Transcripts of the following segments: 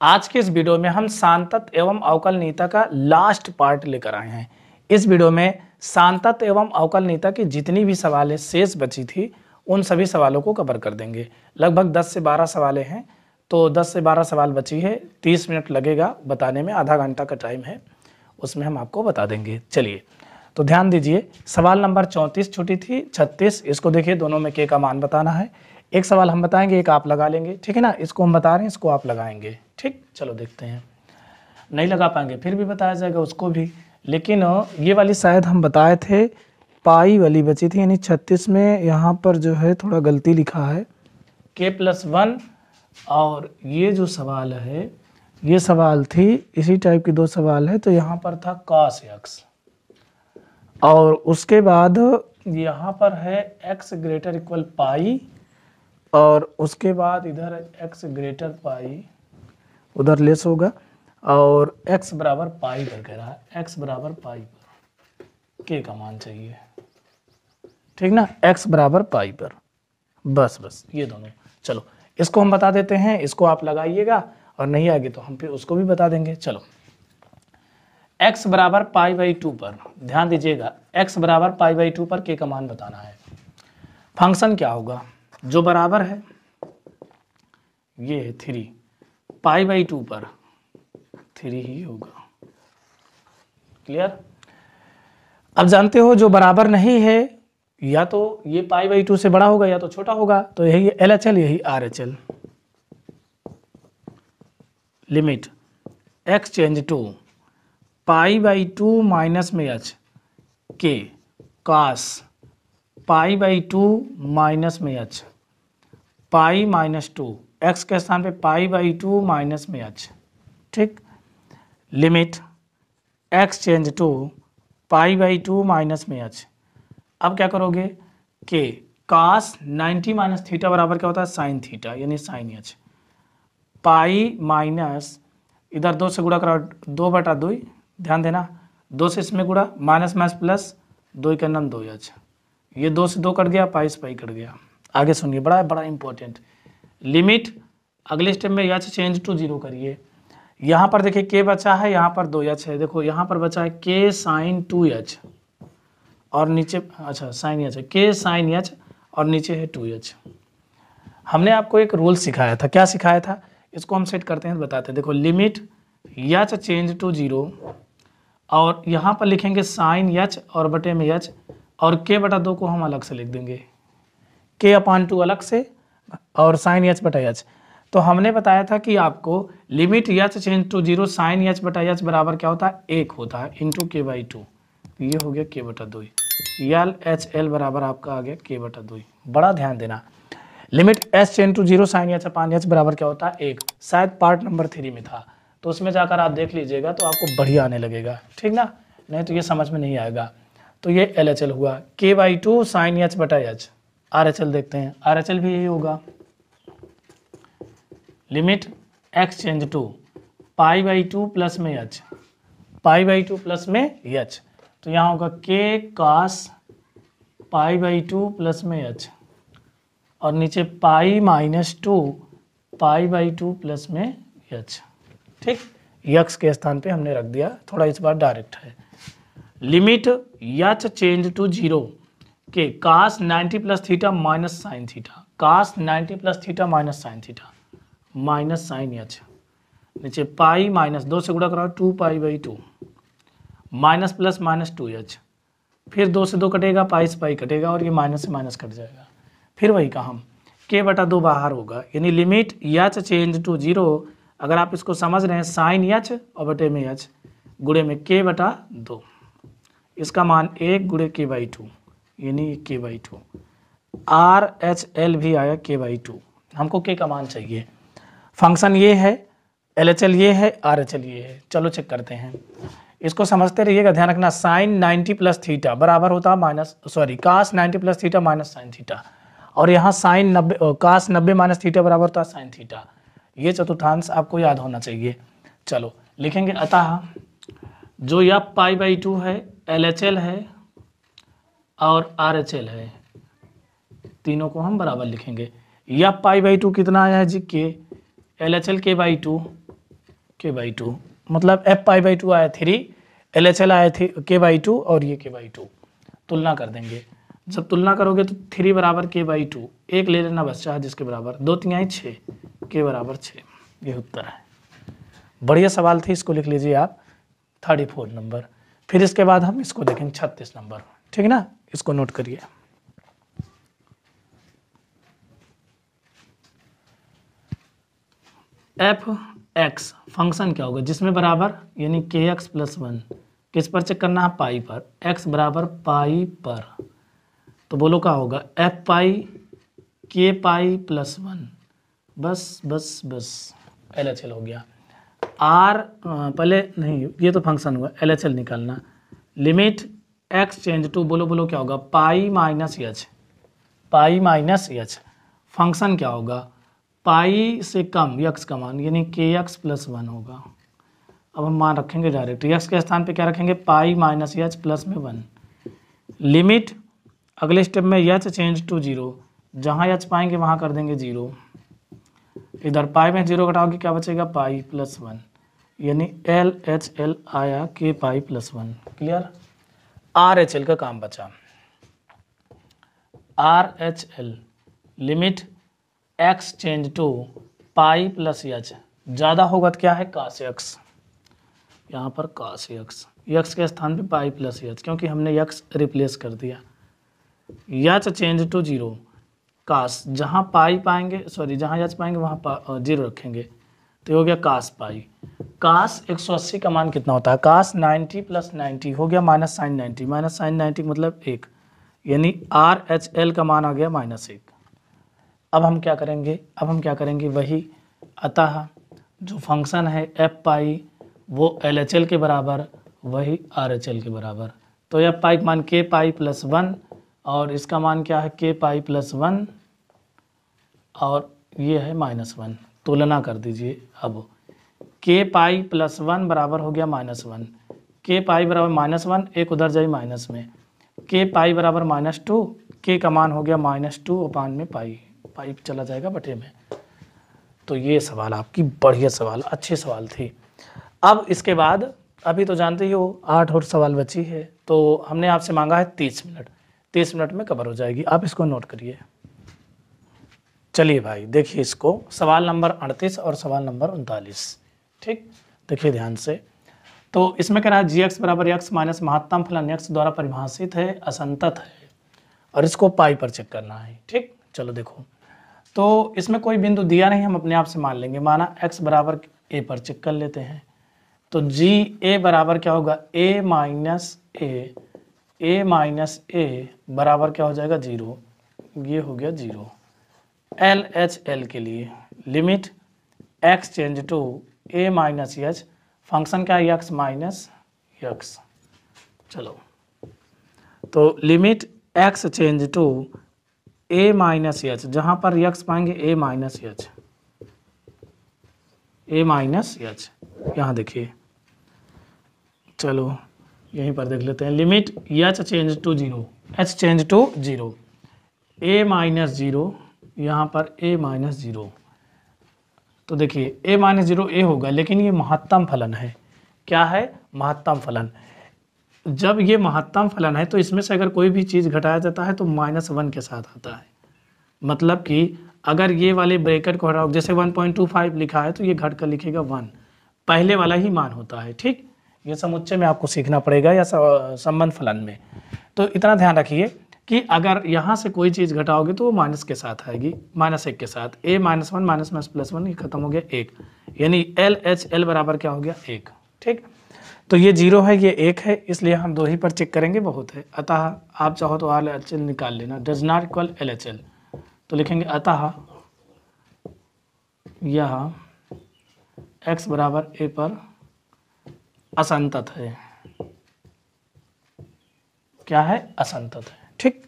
आज के इस वीडियो में हम सांतत्व एवं अवकलनीयता का लास्ट पार्ट लेकर आए हैं। इस वीडियो में सांतत्व एवं अवकलनीयता की जितनी भी सवालें शेष बची थी उन सभी सवालों को कवर कर देंगे। लगभग 10 से 12 सवालें हैं, तो 10 से 12 सवाल बची है। 30 मिनट लगेगा बताने में, आधा घंटा का टाइम है, उसमें हम आपको बता देंगे। चलिए तो ध्यान दीजिए। सवाल नंबर 34 छुट्टी थी, 36 इसको देखिए, दोनों में के का मान बताना है। एक सवाल हम बताएंगे, एक आप लगा लेंगे, ठीक है ना। इसको हम बता रहे हैं, इसको आप लगाएंगे, ठीक। चलो देखते हैं। नहीं लगा पाएंगे फिर भी बताया जाएगा उसको भी, लेकिन ये वाली शायद हम बताए थे, पाई वाली बची थी, यानी 36 में यहाँ पर जो है थोड़ा गलती लिखा है k+1। और ये जो सवाल है, ये सवाल थी इसी टाइप की, दो सवाल है, तो यहाँ पर था cos x, और उसके बाद यहाँ पर है x ग्रेटर इक्वल पाई, और उसके बाद इधर x ग्रेटर पाई, उधर लेस होगा, और x बराबर पाई पर कह रहा है, x बराबर पाई पर k का मान चाहिए, ठीक ना, x बराबर पाई पर। बस ये दोनों। चलो इसको हम बता देते हैं, इसको आप लगाइएगा, और नहीं आगे तो हम फिर उसको भी बता देंगे। चलो x बराबर π/2 पर ध्यान दीजिएगा, x बराबर π/2 पर k का मान बताना है। फंक्शन क्या होगा, जो बराबर है ये है 3, π/2 पर 3 ही होगा। क्लियर। अब जानते हो जो बराबर नहीं है, या तो ये π/2 से बड़ा होगा या तो छोटा होगा, तो यही LHL यही RHL। Limit x change to π/2 minus में h k cos π/2 माइनस में h पाई -2, x के स्थान पे π/2 माइनस में h, ठीक। Limit x change to π/2 minus में h। अब क्या करोगे, k cos 90 माइनस थीटा बराबर क्या होता है, साइन थीटा, यानी साइन h। पाई माइनस इधर 2 से गुणा करो, 2/2, ध्यान देना, 2 से इसमें गुणा, माइनस माइनस प्लस, 2 के नाम 2h, ये 2 से 2 कट गया, पाई से पाई कट गया। आगे सुनिए, बड़ा इंपॉर्टेंट। लिमिट अगले स्टेप में h चेंज टू 0 करिए। यहाँ पर देखिए k बचा है, यहाँ पर 2h है, देखो यहाँ पर बचा है k साइन 2h, और नीचे अच्छा साइन h है, k साइन h, और नीचे है 2h। हमने आपको एक रूल सिखाया था, क्या सिखाया था, इसको हम सेट करते हैं, बताते हैं। देखो लिमिट h चेंज टू 0, और यहाँ पर लिखेंगे साइन h और बटे में h, और k/2 को हम अलग से लिख देंगे, k/2 अलग से, और साइन h बटा h। तो हमने बताया था कि आपको limit h change to 0 sine h बटा h बराबर क्या होता है, 1 होता है, इंटू k/2। ये हो गया k/2, LHL बराबर आपका आ गया k/2। बड़ा ध्यान देना, limit s change to 0 sine h अपान h बराबर क्या होता है, 1। शायद पार्ट नंबर 3 में था, तो उसमें जाकर आप देख लीजिएगा, तो आपको बढ़िया आने लगेगा, ठीक ना, नहीं तो ये समझ में नहीं आएगा। तो ये LHL हुआ, k/2 साइन h बटा h। RHL देखते हैं, RHL भी यही होगा, limit x change to π/2 plus में h, π/2 प्लस में h, तो यहाँ होगा k cos π/2 प्लस में h, और नीचे पाई -2 π/2 प्लस में h, ठीक। यक्स के स्थान पे हमने रख दिया, थोड़ा इस बार डायरेक्ट है। लिमिट h चेंज टू 0 के cos 90 plus theta minus sine theta, cos 90 plus theta minus sine theta, minus sine h, नीचे पाई -2 से गुणा कराओ, 2π/2, माइनस प्लस माइनस 2h, फिर 2 से 2 कटेगा, पाई से पाई कटेगा, और ये माइनस से माइनस कट जाएगा। फिर वही का हम k/2 बाहर होगा, यानी लिमिट h चेंज टू 0, अगर आप इसको समझ रहे हैं, साइन h और बटे में h गुणे में k/2, इसका मान 1 गुणे k/2, यानी k/2। RHL भी आया k/2, हमको k का मान चाहिए। फंक्शन ये है, LHL ये है, RHL ये है। चलो चेक करते हैं, इसको समझते रहिएगा, ध्यान रखना। साइन 90 प्लस थीटा बराबर होता है cos 90 plus theta minus sine theta, और यहाँ साइन 90 cos 90 माइनस थीटा बराबर होता है साइन थीटा। ये चतुर्थांश आपको याद होना चाहिए। चलो लिखेंगे, अतः जो यह π/2 है, LHL है और RHL है, तीनों को हम बराबर लिखेंगे। यह π/2 कितना आया है जी, k, LHL k/2, k/2, मतलब f π/2 आया 3, LHL आया k/2 और ये k/2, तुलना कर देंगे। जब तुलना करोगे तो 3 बराबर k/2, एक ले लेना बस चाहे जिसके बराबर, 2 3 6, k बराबर 6, ये उत्तर है। बढ़िया सवाल थे, इसको लिख लीजिए आप 34 नंबर। फिर इसके बाद हम इसको देखेंगे 36 नंबर, ठीक है ना, इसको नोट करिए। f(x) फंक्शन क्या होगा जिसमें बराबर यानी kx + 1, किस पर चेक करना है, पाई पर, x बराबर पाई पर, तो बोलो क्या होगा, f(π) k(π + 1), बस बस बस LHL हो गया। r पहले नहीं, ये तो फंक्शन हुआ, LHL निकालना, लिमिट x चेंज टू, बोलो क्या होगा, पाई माइनस h, पाई माइनस h, फंक्शन क्या होगा, पाई से कम x का मान यानी kx + 1 होगा। अब हम मान रखेंगे डायरेक्ट, x के स्थान पे क्या रखेंगे, पाई माइनस h प्लस में 1, लिमिट अगले स्टेप में h चेंज टू 0, जहाँ h पाएंगे वहाँ कर देंगे 0, इधर पाई में 0 घटाओगे क्या बचेगा, पाई + 1, यानी LHL आया k(π + 1), क्लियर। RHL का काम बचा, RHL limit x change to pi + h, ज़्यादा होगा तो क्या है, cos x, यहाँ पर cos x, x के स्थान पे पाई + h, क्योंकि हमने x रिप्लेस कर दिया, h चेंज टू 0, cos, जहाँ पाई पाएंगे, सॉरी जहाँ h पाएंगे वहाँ 0 रखेंगे, तो हो गया cos पाई। cos 180 का मान कितना होता है, cos 90 + 90 हो गया माइनस साइन 90, माइनस साइन 90 मतलब 1, यानी RHL का मान आ गया -1। अब हम क्या करेंगे, वही, अतः जो फंक्शन है f(π) वो LHL के बराबर, वही RHL के बराबर, तो f(π) का मान k(π + 1) और इसका मान क्या है, k(π + 1) और ये है -1, तुलना कर दीजिए। अब k(π + 1) बराबर हो गया -1, k(π) बराबर -1, एक उधर जाए माइनस में, k(π) बराबर -2, k का मान हो गया -2 में पाई चला जाएगा बटे में। तो ये सवाल आपकी बढ़िया सवाल, अच्छे सवाल थी। अब इसके बाद अभी तो जानते ही हो 8 और सवाल बची है, तो हमने आपसे मांगा है 30 मिनट, 30 मिनट में कवर हो जाएगी, आप इसको नोट करिए। चलिए भाई देखिए इसको, सवाल नंबर 38 और सवाल नंबर 39, ठीक, देखिए ध्यान से। तो इसमें कह रहा है gx बराबर x माइनस महत्तम फलन x द्वारा परिभाषित है, असंतत है, और इसको पाई पर चेक करना है, ठीक। चलो देखो, तो इसमें कोई बिंदु दिया नहीं, हम अपने आप से मान लेंगे, माना x बराबर a पर चेक कर लेते हैं, तो GA बराबर क्या होगा, a माइनस a बराबर क्या हो जाएगा, 0, ये हो गया 0। LHL के लिए limit x change to a minus h, function क्या है, x माइनस x, चलो, तो limit x change to a minus h, जहाँ पर x पाएंगे a माइनस h, यहाँ देखिए, चलो यहीं पर देख लेते हैं, limit h change to 0, h change to 0, a minus 0, यहाँ पर a माइनस 0, तो देखिए a माइनस 0 a होगा, लेकिन ये महत्तम फलन है, क्या है, महत्तम फलन। जब ये महत्तम फलन है तो इसमें से अगर कोई भी चीज़ घटाया जाता है तो -1 के साथ आता है, मतलब कि अगर ये वाले ब्रैकेट को हटाओ, जैसे 1.25 लिखा है तो ये घट कर लिखेगा 1, पहले वाला ही मान होता है, ठीक। ये समुच्चय में आपको सीखना पड़ेगा या संबंध फलन में, तो इतना ध्यान रखिए कि अगर यहाँ से कोई चीज़ घटाओगे तो वो माइनस के साथ आएगी, -1 के साथ, a -1 +1 ये खत्म हो गया 1, यानी LHL बराबर क्या हो गया, 1, ठीक। तो ये 0 है, ये 1 है, इसलिए हम 2 ही पर चेक करेंगे, बहुत है। अतः आप चाहो तो RHL निकाल लेना, डज नॉट इक्वल LHL, तो लिखेंगे अतः यह x बराबर a पर असंतत है, क्या है, असंतत है, ठीक।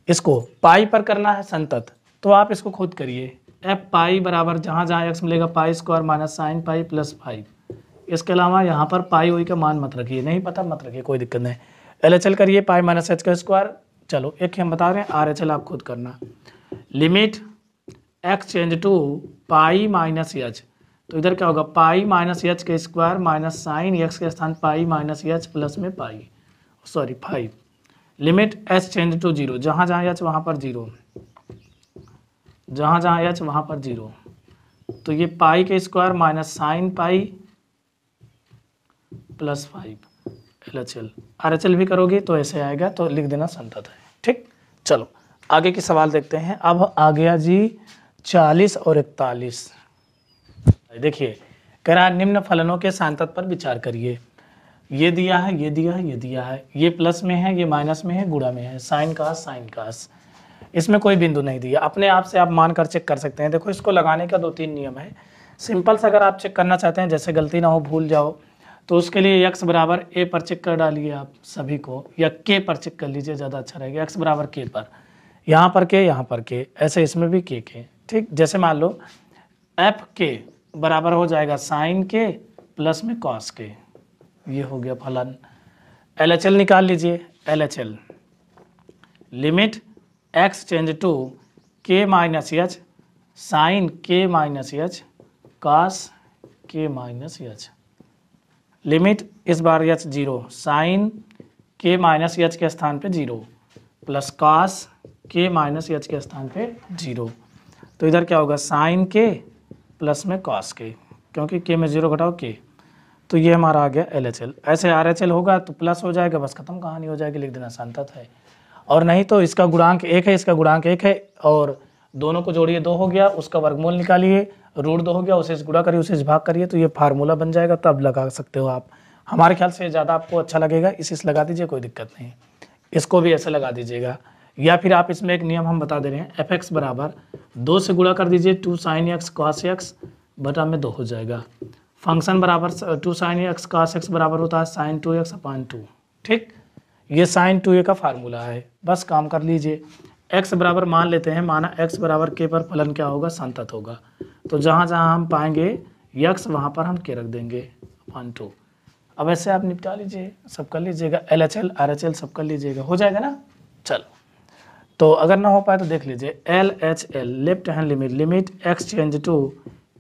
इसको पाई पर करना है संतत, तो आप इसको खुद करिए, f(π) बराबर जहाँ जहाँ x मिलेगा π² माइनस साइन पाई प्लस 5, इसके अलावा यहाँ पर पाई ओई का मान मत रखिए, नहीं पता मत रखिए, कोई दिक्कत नहीं। LHL करिए पाई माइनस h², चलो एक हम बता रहे हैं, RHL आप खुद करना। Limit x change to pi minus h, तो इधर क्या होगा, पाई माइनस एच के स्क्वायर माइनस साइन एक्स के स्थान पाई माइनस एच प्लस में pi, sorry 5। Limit H change to 0, जहाँ जहाँ एच वहाँ पर 0, जहाँ जहाँ एच वहाँ पर 0। तो ये पाई के square minus sine pi plus 5 LHL। RHL भी करोगे तो ऐसे आएगा, तो लिख देना संतत है। ठीक, चलो आगे की सवाल देखते हैं। अब आ गया जी 40 और 41। देखिए कह रहा है निम्न फलनों के सांतत पर विचार करिए। ये दिया है, ये दिया है, ये दिया है, ये प्लस में है, ये माइनस में है, गुणा में है, साइन कास। इसमें कोई बिंदु नहीं दिया, अपने आप से आप मान कर चेक कर सकते हैं। देखो इसको लगाने का 2-3 नियम है। सिंपल से अगर आप चेक करना चाहते हैं, जैसे गलती ना हो भूल जाओ, तो उसके लिए x बराबर a पर चेक कर डालिए आप सभी को, या k पर चेक कर लीजिए, ज़्यादा अच्छा रहेगा। x बराबर k पर, यहाँ पर k, यहाँ पर k, ऐसे इसमें भी k। ठीक, जैसे मान लो एफ के बराबर हो जाएगा साइन के प्लस में कॉस के, ये हो गया फलन। LHL निकाल लीजिए, LHL limit x change to k minus H sine k minus h cos k minus H. Limit इस बार h 0, sine k minus h के स्थान पे 0 plus cos k minus h के स्थान पे 0। तो इधर क्या होगा, साइन k प्लस में कॉस k, क्योंकि k में 0 घटाओ k। तो ये हमारा आ गया LHL। ऐसे RHL होगा तो प्लस हो जाएगा, बस खत्म कहानी हो जाएगी, लिख देना संतत है। और नहीं तो इसका गुणांक 1 है, इसका गुणांक 1 है, और दोनों को जोड़िए 2 हो गया, उसका वर्गमूल निकालिए, रूट 2 हो गया, उसे गुणा करिए, उसे भाग करिए, तो ये फार्मूला बन जाएगा, तब लगा सकते हो आप। हमारे ख्याल से ज़्यादा आपको अच्छा लगेगा, इसी लगा दीजिए, कोई दिक्कत नहीं। इसको भी ऐसे लगा दीजिएगा, या फिर आप इसमें एक नियम हम बता दे रहे हैं, fx बराबर 2 से गुणा कर दीजिए 2 साइन एक्स कॉस एक्स बटा में 2 हो जाएगा। फंक्शन बराबर 2 साइन एक्स कॉस एक्स बराबर होता है साइन 2x अपान 2। ठीक, ये साइन 2a का फार्मूला है, बस काम कर लीजिए। x बराबर मान लेते हैं, माना x बराबर k पर फलन क्या होगा, संतत होगा। तो जहाँ जहाँ हम पाएंगे x वहाँ पर हम k रख देंगे अपान 2। अब ऐसे आप निपटा लीजिए, सब कर लीजिएगा, LHL RHL सब कर लीजिएगा, हो जाएगा ना। चलो, तो अगर ना हो पाए तो देख लीजिए, LHL left hand limit, limit x change to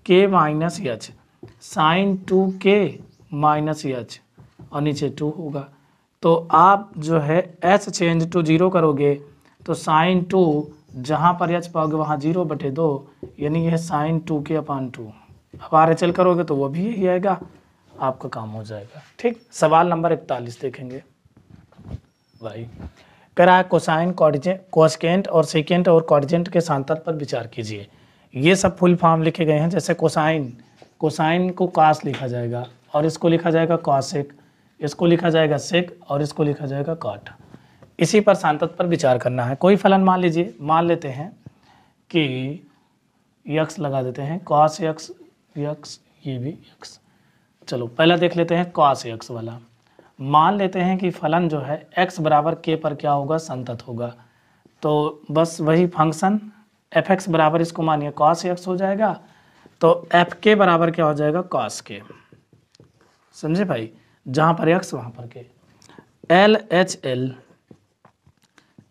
k minus H sine 2k minus H, और नीचे 2 होगा। तो आप जो है h चेंज टू 0 करोगे तो साइन 2 जहाँ पर h पाओगे वहाँ 0/2, यानी यह साइन 2k अपान 2। अब RHL करोगे तो वो भी यही आएगा, आपका काम हो जाएगा। ठीक, सवाल नंबर 41 देखेंगे भाई। कह रहा है कोसाइन कोसेकेंट और सेकेंट और कॉर्डिनेट के सांतत पर विचार कीजिए। ये सब फुल फॉर्म लिखे गए हैं, जैसे कोसाइन को कास लिखा जाएगा, और इसको लिखा जाएगा कॉसेक, इसको लिखा जाएगा सेक, और इसको लिखा जाएगा कॉट। इसी पर सांतत पर विचार करना है। कोई फलन मान लीजिए, मान लेते हैं कि यक्स लगा देते हैं, कॉस यक्स, ये भी यक्स। चलो पहला देख लेते हैं कॉस यक्स वाला। मान लेते हैं कि फलन जो है x बराबर k पर क्या होगा, संतत होगा। तो बस वही फंक्शन fx बराबर इसको मानिए cos x हो जाएगा, तो fk बराबर क्या हो जाएगा, cos k। समझे भाई, जहाँ पर x वहाँ पर k। LHL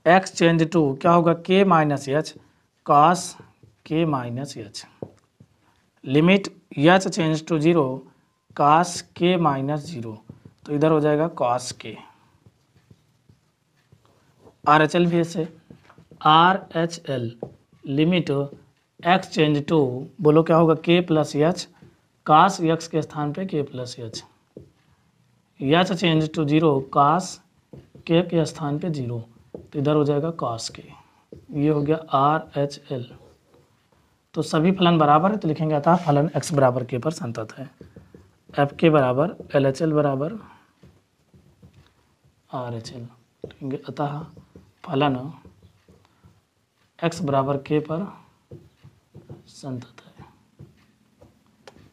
x change to क्या होगा, k minus H cos k minus H. Limit h change to 0 cos k minus 0, तो इधर हो जाएगा cos k। RHL भी ऐसे, RHL limit x change to, बोलो क्या होगा, k plus H cos x के स्थान पे k plus H, h change to 0 cos k के स्थान पे 0, तो इधर हो जाएगा cos k। ये हो गया RHL। तो सभी फलन बराबर है, तो लिखेंगे अतः फलन x बराबर k पर संतत है। fk बराबर LHL बराबर RHL, अतः फलन x बराबर k पर संतत है।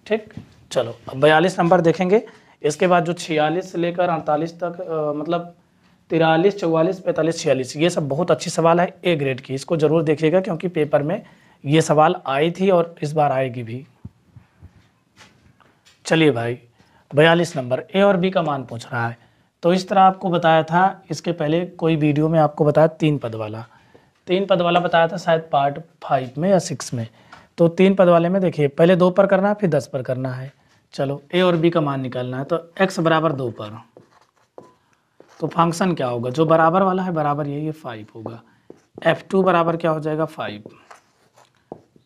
ठीक, चलो अब 42 नंबर देखेंगे। इसके बाद जो 46 से लेकर 48 तक मतलब 43, 44, 45, 46, ये सब बहुत अच्छी सवाल है, ए ग्रेड की। इसको जरूर देखिएगा, क्योंकि पेपर में ये सवाल आई थी और इस बार आएगी भी। चलिए भाई, 42 नंबर ए और बी का मान पूछ रहा है। तो इस तरह आपको बताया था, इसके पहले कोई वीडियो में आपको बताया 3 पद वाला बताया था, शायद पार्ट 5 में या 6 में। तो 3 पद वाले में देखिए पहले 2 पर करना है फिर 10 पर करना है। चलो ए और बी का मान निकालना है, तो x बराबर 2 पर तो फंक्शन क्या होगा, जो बराबर वाला है बराबर यही है 5 होगा। f2 बराबर क्या हो जाएगा 5,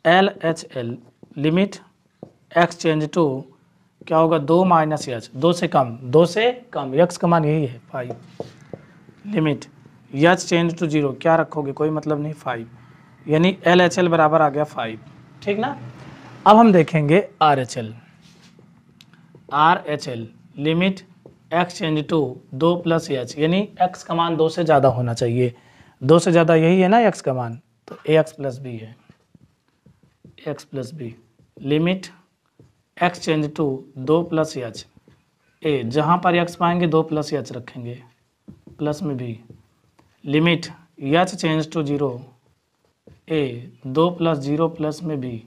LHL limit x change to क्या होगा 2 माइनस एच, 2 से कम, 2 से कम, x का मान यही है 5, लिमिट एच चेंज टू 0, क्या रखोगे कोई मतलब नहीं 5, यानी LHL बराबर आ गया 5, ठीक ना। अब हम देखेंगे RHL, RHL limit x change to 2 plus H, यानी x का मान 2 से ज़्यादा होना चाहिए, 2 से ज़्यादा यही है ना x का मान, तो ax प्लस बी है, x plus b limit x change to 2 plus h, a जहाँ पर x पाएंगे 2 प्लस एच रखेंगे, प्लस में B limit H change to 0, a 2 plus 0 plus में बी,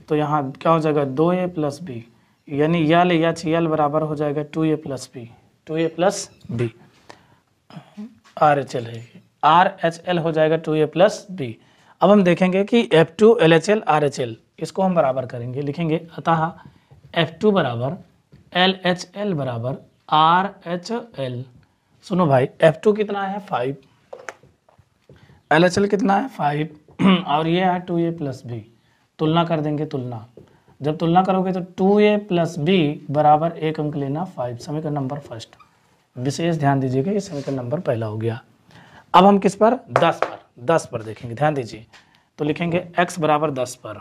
तो यहाँ क्या हो जाएगा 2a प्लस बी, यानी यल एच यल बराबर हो जाएगा 2a plus B, 2a plus B, RHL है, RHL हो जाएगा 2a प्लस बी। अब हम देखेंगे कि F2 LHL RHL इसको हम बराबर करेंगे, लिखेंगे अतः F2 बराबर LHL बराबर RHL। सुनो भाई F2 कितना है 5, LHL कितना है 5 और ये है 2a प्लस बी, तुलना कर देंगे, तुलना जब तुलना करोगे तो 2a प्लस बी बराबर 1 अंक लेना 5, समीकरण नंबर फर्स्ट, विशेष ध्यान दीजिएगा ये समीकरण नंबर पहला हो गया। अब हम किस पर 10 पर देखेंगे, ध्यान दीजिए, तो लिखेंगे x बराबर 10 पर,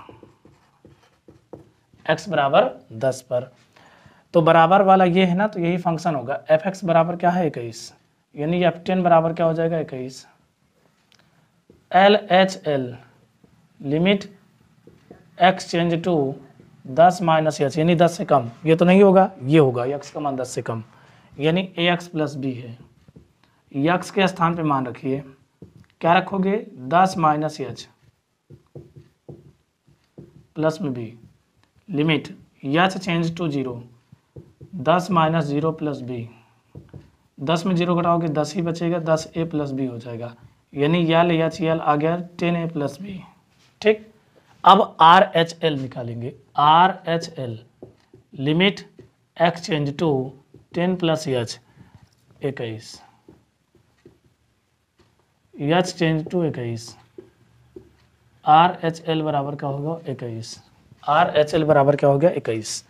x बराबर 10 पर, तो बराबर वाला ये है ना, तो यही फंक्शन होगा, fx बराबर क्या है 21, यानी f10 बराबर क्या हो जाएगा 21, LHL limit x change to 10 minus H, यानी 10 से कम, ये तो नहीं होगा, ये होगा x का मान 10 से कम, यानी ax प्लस बी है, x के स्थान पे मान रखिए, क्या रखोगे 10 माइनस एच प्लस में B, limit H change to 0, 10 minus 0 plus B, 10 में 0 घटाओगे 10 ही बचेगा, 10a प्लस बी हो जाएगा, यानी यल एच यल आ गया 10a प्लस बी, ठीक। अब RHL निकालेंगे, RHL limit x change to 10 plus h 21, h change to 21, RHL बराबर क्या होगा 21, RHL बराबर क्या हो गया 21,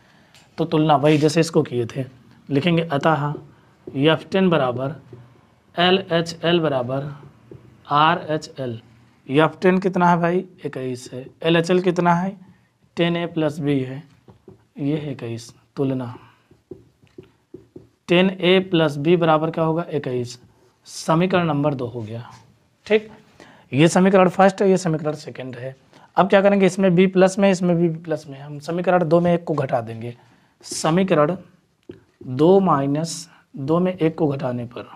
तो तुलना वही जैसे इसको किए थे, लिखेंगे अतः F10 बराबर LHL बराबर RHL, F10 कितना है भाई 21 है, LHL कितना है 10a प्लस बी है, ये है 21, तुलना 10a प्लस बी बराबर क्या होगा 21, समीकरण नंबर 2 हो गया, ठीक। ये समीकरण फर्स्ट है, ये समीकरण सेकंड है। अब क्या करेंगे, इसमें b प्लस में, इसमें b प्लस में, हम समीकरण 2 में 1 को घटा देंगे, समीकरण 2 माइनस 2 में 1 को घटाने पर,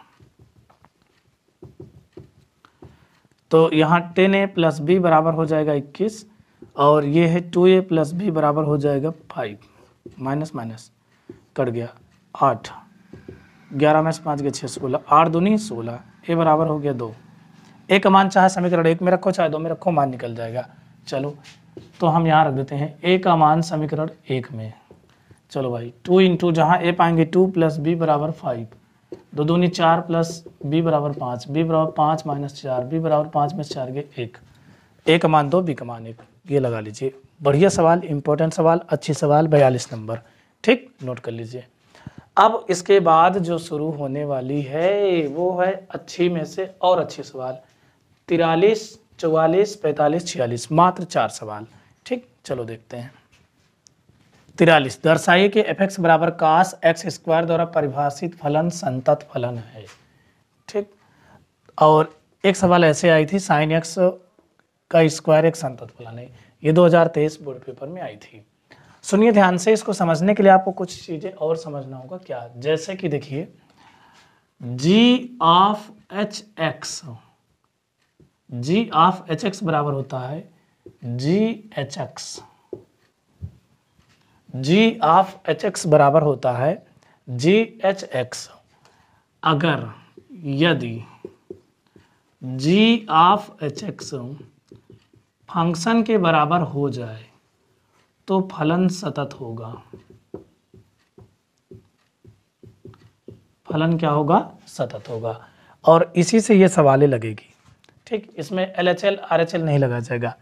तो यहाँ 10a प्लस बी बराबर हो जाएगा 21 और ये है 2a प्लस बी बराबर हो जाएगा 5, माइनस माइनस कट गया 8, 11 में 5 गए 6, 16, 8 दूनी 16, a बराबर हो गया 2, a का मान चाहे समीकरण 1 में रखो चाहे 2 में रखो, मान निकल जाएगा। चलो तो हम यहाँ रख देते हैं a का मान समीकरण 1 में, चलो भाई 2 इंटू जहाँ a पाएंगे 2 प्लस बी बराबर 5, 2 दूनी 4 प्लस बी बराबर 5, बी बराबर 5 माइनस 4, बी बराबर 5 में 4 गए 1, a का मान 2 बी का मान 1, ये लगा लीजिए। बढ़िया सवाल, इंपॉर्टेंट सवाल, अच्छी सवाल, 42 नंबर, ठीक, नोट कर लीजिए। अब इसके बाद जो शुरू होने वाली है वो है अच्छी में से और अच्छे सवाल, 43, 44, 45, 46, मात्र 4 सवाल, ठीक। चलो देखते हैं। 43, दर्शाइए कि f(x) बराबर cos x स्क्वायर द्वारा परिभाषित फलन संतत फलन है, ठीक। और एक सवाल ऐसे आई थी, sin x का स्क्वायर एक संतत फलन है, ये 2023 बोर्ड पेपर में आई थी। सुनिए ध्यान से, इसको समझने के लिए आपको कुछ चीज़ें और समझना होगा, क्या, जैसे कि देखिए g ऑफ hx बराबर होता है gh(x), g ऑफ hx बराबर होता है gh(x), अगर यदि g ऑफ hx फंक्शन के बराबर हो जाए, तो फलन सतत होगा। फलन क्या होगा? सतत होगा। और इसी से ये सवालें लगेगी। ठीक, इसमें LHL RHL नहीं लगा जाएगा।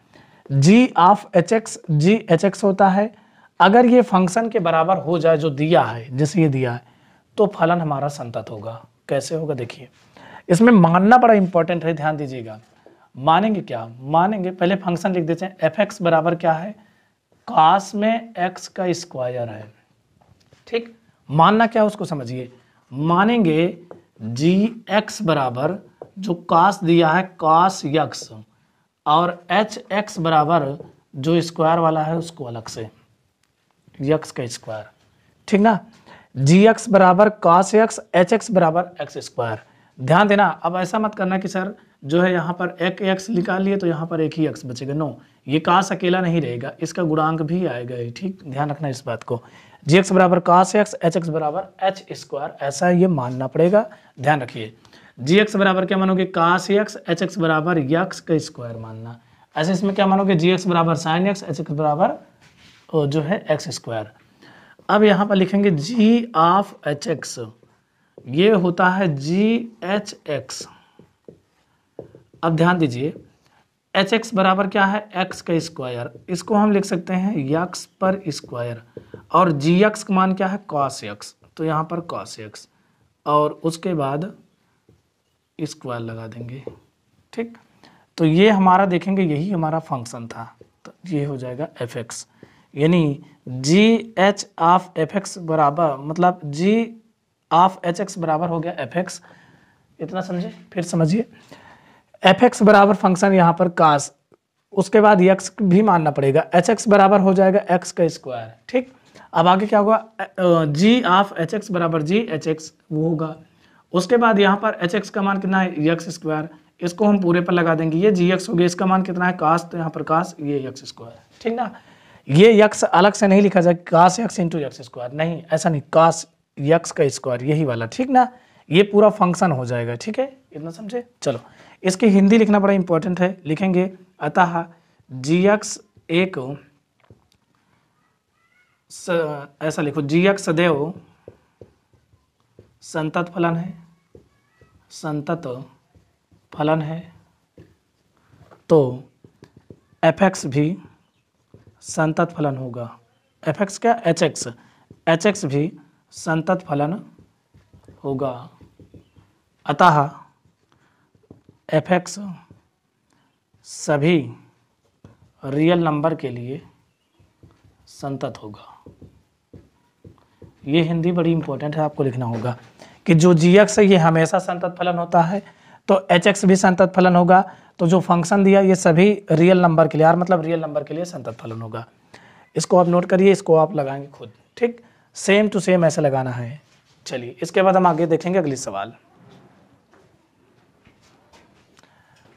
g of hx, g hx होता है। अगर ये फंक्शन के बराबर हो जाए जो दिया है, जैसे ये दिया है, तो फलन हमारा संतत होगा। कैसे होगा देखिए, इसमें मानना बड़ा इंपॉर्टेंट है, ध्यान दीजिएगा। मानेंगे क्या? मानेंगे पहले फंक्शन लिख देते हैं। fx बराबर क्या है? cos में x का स्क्वायर है। ठीक, मानना क्या उसको समझिए। मानेंगे gx बराबर जो cos दिया है cos x, और hx बराबर जो स्क्वायर वाला है उसको अलग से x का स्क्वायर। ठीक ना, gx बराबर cos x, hx बराबर x स्क्वायर। ध्यान देना, अब ऐसा मत करना कि सर जो है यहाँ पर एक x निकाल लिए तो यहाँ पर एक ही x बचेगा। नो, ये cos अकेला नहीं रहेगा, इसका गुणांक भी आएगा ही। ठीक, ध्यान रखना इस बात को। gx बराबर cos x, hx बराबर h स्क्वायर, ऐसा ये मानना पड़ेगा। ध्यान रखिए, gx बराबर क्या मानोगे? cos x, hx बराबर x का स्क्वायर मानना। ऐसे इसमें क्या मानोगे? gx बराबर sin x, hx बराबर जो है x स्क्वायर। अब यहाँ पर लिखेंगे g ऑफ hx, ये होता है GHX। अब ध्यान दीजिए, hx बराबर क्या है? x का स्क्वायर, इसको हम लिख सकते हैं x पर स्क्वायर, और gx का मान क्या है? cos x, तो यहाँ पर cos x, और उसके बाद स्क्वायर लगा देंगे। ठीक, तो ये हमारा देखेंगे यही हमारा फंक्शन था, तो ये हो जाएगा fx, यानी gh ऑफ fx बराबर, मतलब g ऑफ hx बराबर हो गया fx। इतना समझे? फिर समझिए, fx बराबर फंक्शन यहाँ पर cos, उसके बाद x भी मानना पड़ेगा, hx बराबर हो जाएगा x का स्क्वायर। ठीक, अब आगे क्या होगा? g ऑफ hx बराबर gHx वो होगा। उसके बाद यहाँ पर hx का मान कितना है? x स्क्वायर, इसको हम पूरे पर लगा देंगे, ये gx हो गया, इसका मान कितना है? cos, तो यहाँ पर cos ये x स्क्वायर। ठीक ना, ये x अलग से नहीं लिखा जाए cos x into x square, नहीं, ऐसा नहीं, cos x का स्क्वायर यही वाला। ठीक ना, ये पूरा फंक्शन हो जाएगा। ठीक है, इतना समझे? चलो, इसकी हिंदी लिखना बड़ा इंपॉर्टेंट है, लिखेंगे अतः gx एक ऐसा लिखो, gx सदैव संतत फलन है, संतत फलन है, तो fx भी संतत फलन होगा। fx क्या? hx भी संतत फलन होगा। अतः fx सभी रियल नंबर के लिए संतत होगा। ये हिंदी बड़ी इंपॉर्टेंट है, आपको लिखना होगा कि जो gx है ये हमेशा संतत फलन होता है, तो hx भी संतत फलन होगा। तो जो फंक्शन दिया ये सभी रियल नंबर के लिए, यार मतलब रियल नंबर के लिए संतत फलन होगा। इसको आप नोट करिए, इसको आप लगाएंगे खुद। ठीक, सेम टू सेम ऐसे लगाना है। चलिए, इसके बाद हम आगे देखेंगे अगली सवाल।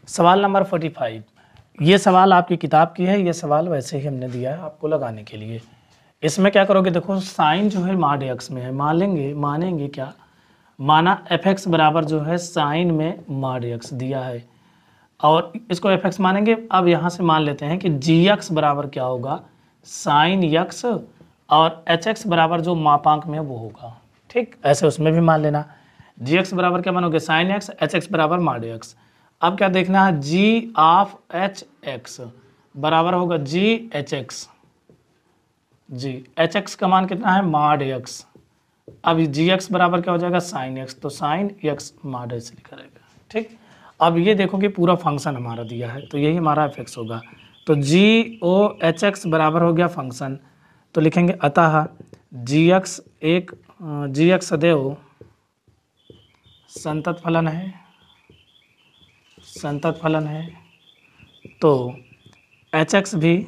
सवाल नंबर 45, ये सवाल आपकी किताब की है, ये सवाल वैसे ही हमने दिया है आपको लगाने के लिए। इसमें क्या करोगे? देखो, साइन जो है mod x में है, मानेंगे क्या? माना fx बराबर जो है साइन में mod x दिया है, और इसको fx मानेंगे। अब यहाँ से मान लेते हैं कि gx बराबर क्या होगा? साइन x, और hx बराबर जो मापांक में वो होगा। ठीक, ऐसे उसमें भी मान लेना। gx बराबर क्या मानोगे? साइन x, hx बराबर mod x। अब क्या देखना है? g ऑफ hx बराबर होगा gHx, hx का मान कितना है? mod x। अब gx बराबर क्या हो जाएगा? साइन x, तो साइन x mod x लिखा रहेगा। ठीक, अब ये देखो कि पूरा फंक्शन हमारा दिया है, तो यही हमारा fx होगा। तो GOHX बराबर हो गया फंक्शन, तो लिखेंगे अतः gx सदैव संतत फलन है, संतत फलन है, तो hx भी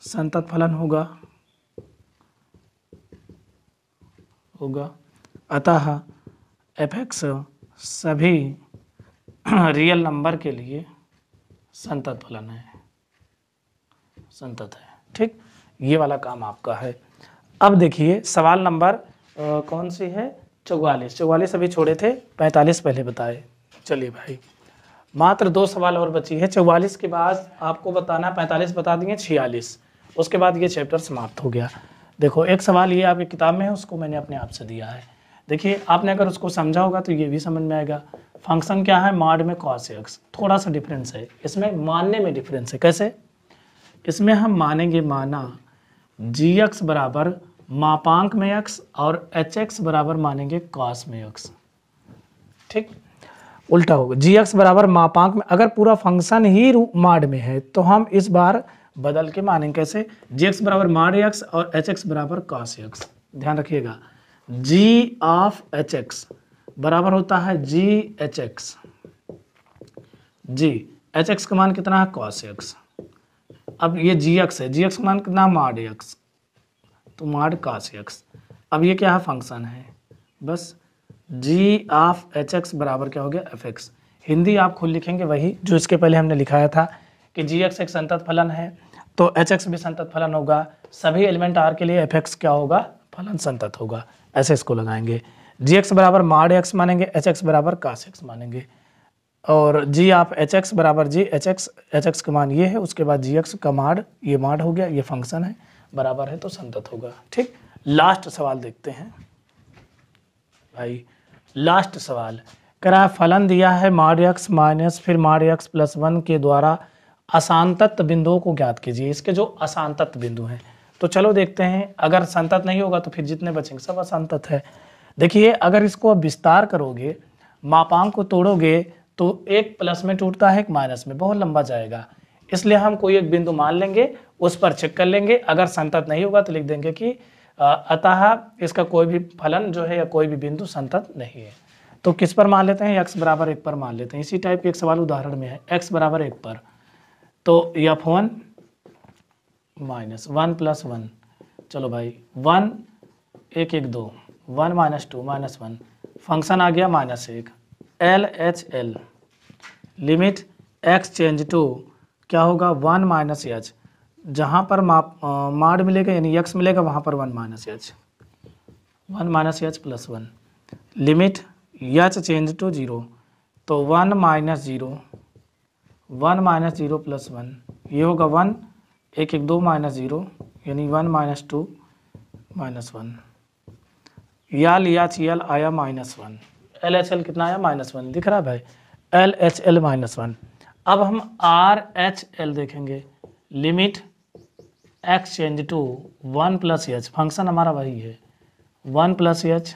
संतत फलन होगा। अतः fx सभी रियल नंबर के लिए संतत फलन है, संतत है। ठीक, ये वाला काम आपका है। अब देखिए सवाल नंबर कौन सी है? 44 अभी छोड़े थे, 45 पहले बताए। चलिए भाई, मात्र 2 सवाल और बची है। 44 के बाद आपको बताना, 45 बता दिए, 46 उसके बाद ये चैप्टर समाप्त हो गया। देखो एक सवाल ये आपकी किताब में है, उसको मैंने अपने आप से दिया है। देखिए आपने अगर उसको समझा होगा तो ये भी समझ में आएगा। फंक्शन क्या है, मॉड में cos x, थोड़ा सा डिफरेंस है इसमें, मानने में डिफरेंस है। कैसे? इसमें हम मानेंगे माना gx बराबर मापांक में x और hx बराबर मानेंगे cos में x। ठीक, उल्टा होगा। gx बराबर मापांक में, अगर पूरा फंक्शन ही मॉड में है तो हम इस बार बदल के मानेंगे। कैसे? gx बराबर मॉड x और hx बराबर cos x। ध्यान रखिएगा, g ऑफ hx बराबर होता है g hx। g hx का मान कितना है? cos x। अब ये gx है, gx का मान कितना? मॉड x, तो मॉड cos x। अब ये क्या है? फंक्शन है। बस g ऑफ hx बराबर क्या हो गया? fx। हिंदी आप खुद लिखेंगे वही जो इसके पहले हमने लिखाया था कि gx एक संतत फलन है तो hx भी संतत फलन होगा। सभी एलिमेंट r के लिए fx क्या होगा? फलन संतत होगा। ऐसे इसको लगाएंगे। gx बराबर मॉड x मानेंगे, hx बराबर cos x मानेंगे, और g ऑफ hx बराबर g hx का मान ये है, उसके बाद gx का मॉड, ये मॉड हो गया, ये फंक्शन है, बराबर है तो संतत होगा। ठीक, लास्ट सवाल देखते हैं भाई। लास्ट सवाल करा, फलन दिया है मॉड x माइनस फिर मॉड x प्लस 1 के द्वारा असांतत बिंदुओं को ज्ञात कीजिए। इसके जो असांतत बिंदु हैं, तो चलो देखते हैं। अगर संतत नहीं होगा तो फिर जितने बचेंगे सब असांतत है। देखिए अगर इसको अब विस्तार करोगे, मापांक को तोड़ोगे तो एक प्लस में टूटता है, एक माइनस में, बहुत लंबा जाएगा। इसलिए हम कोई एक बिंदु मान लेंगे, उस पर चेक कर लेंगे। अगर संतत नहीं होगा तो लिख देंगे कि अतः इसका कोई भी फलन जो है या कोई भी बिंदु संतत नहीं है। तो किस पर मान लेते हैं? x बराबर 1 पर मान लेते हैं। इसी टाइप एक सवाल उदाहरण में है x बराबर 1 पर, तो f1 माइनस 1 प्लस 1, चलो भाई 1 1 1 2, 1 माइनस 2 माइनस 1, फंक्शन आ गया -1, LHL limit x change to क्या होगा? 1 माइनस h, जहाँ पर मॉड मिलेगा यानी x मिलेगा वहाँ पर 1 minus h, 1 minus h plus 1, limit h change to 0, तो 1 माइनस 0, 1 माइनस 0 प्लस 1, ये होगा 1 1 1 2 माइनस 0 यानी 1 माइनस 2 माइनस 1, यल यल आया -1, LHL कितना आया? -1, दिख रहा है भाई? LHL -1। अब हम RHL देखेंगे, limit x change to 1 plus h, function हमारा वही है, 1 plus h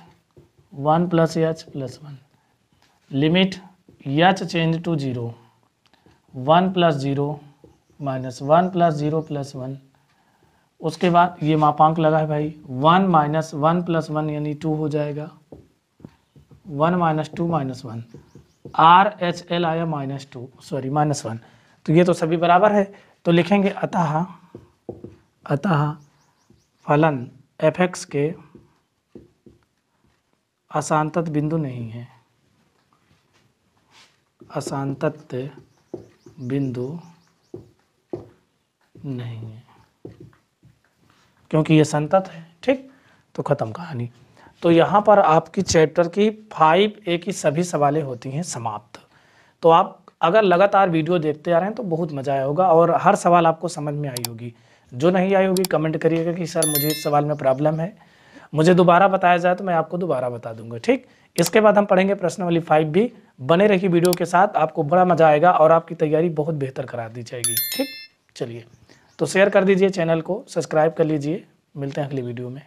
1 plus h plus 1, limit h change to 0, 1 plus 0 minus 1 plus 0 plus 1। उसके बाद ये मापांक लगा है भाई, 1 माइनस 1 प्लस 1 यानी 2 हो जाएगा, 1 माइनस 2 माइनस 1, RHL आया -1, तो ये तो सभी बराबर है। तो लिखेंगे अतः फलन fx के असांतत बिंदु नहीं है, असांतत बिंदु नहीं है, क्योंकि ये संतत है। ठीक, तो खत्म कहानी। तो यहाँ पर आपकी चैप्टर की 5A की सभी सवालें होती हैं समाप्त। तो आप अगर लगातार वीडियो देखते आ रहे हैं तो बहुत मज़ा आया होगा और हर सवाल आपको समझ में आई होगी। जो नहीं आई होगी कमेंट करिएगा कि सर मुझे इस सवाल में प्रॉब्लम है, मुझे दोबारा बताया जाए तो मैं आपको दोबारा बता दूंगा। ठीक, इसके बाद हम पढ़ेंगे प्रश्नावली 5B। बने रहिए वीडियो के साथ, आपको बड़ा मज़ा आएगा और आपकी तैयारी बहुत बेहतर करा दी जाएगी। ठीक, चलिए तो शेयर कर दीजिए, चैनल को सब्सक्राइब कर लीजिए। मिलते हैं अगली वीडियो में।